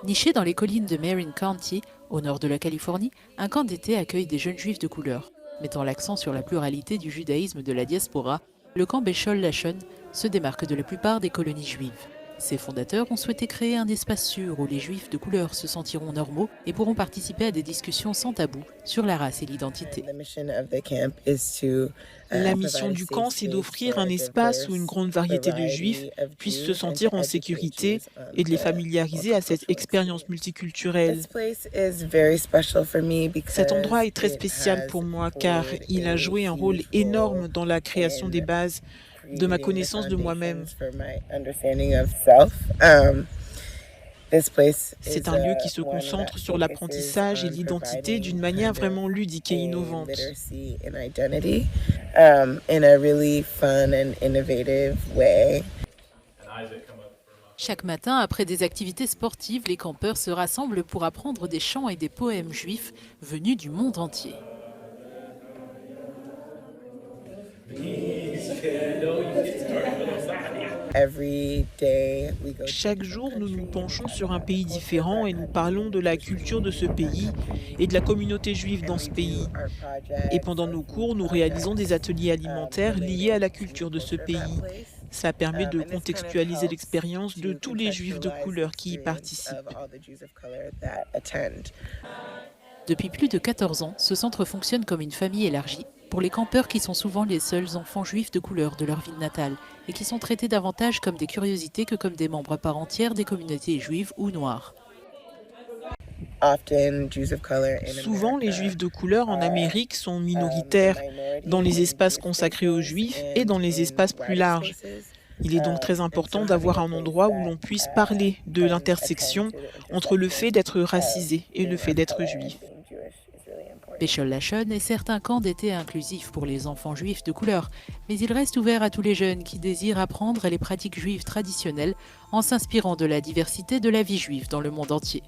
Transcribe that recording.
Niché dans les collines de Marin County, au nord de la Californie, un camp d'été accueille des jeunes juifs de couleur. Mettant l'accent sur la pluralité du judaïsme de la diaspora, le camp Béchol Lachon se démarque de la plupart des colonies juives. Ses fondateurs ont souhaité créer un espace sûr où les juifs de couleur se sentiront normaux et pourront participer à des discussions sans tabou sur la race et l'identité. La mission du camp, c'est d'offrir un espace où une grande variété de juifs puissent se sentir en sécurité et de les familiariser à cette expérience multiculturelle. Cet endroit est très spécial pour moi car il a joué un rôle énorme dans la création des bases de ma connaissance de moi-même. C'est un lieu qui se concentre sur l'apprentissage et l'identité d'une manière vraiment ludique et innovante. Chaque matin, après des activités sportives, les campeurs se rassemblent pour apprendre des chants et des poèmes juifs venus du monde entier. Chaque jour, nous nous penchons sur un pays différent et nous parlons de la culture de ce pays et de la communauté juive dans ce pays. Et pendant nos cours, nous réalisons des ateliers alimentaires liés à la culture de ce pays. Ça permet de contextualiser l'expérience de tous les juifs de couleur qui y participent. Depuis plus de 14 ans, ce centre fonctionne comme une famille élargie pour les campeurs qui sont souvent les seuls enfants juifs de couleur de leur ville natale et qui sont traités davantage comme des curiosités que comme des membres à part entière des communautés juives ou noires. Souvent, les juifs de couleur en Amérique sont minoritaires dans les espaces consacrés aux juifs et dans les espaces plus larges. Il est donc très important d'avoir un endroit où l'on puisse parler de l'intersection entre le fait d'être racisé et le fait d'être juif. Béchol Lachon est certes un camp d'été inclusif pour les enfants juifs de couleur, mais il reste ouvert à tous les jeunes qui désirent apprendre les pratiques juives traditionnelles en s'inspirant de la diversité de la vie juive dans le monde entier.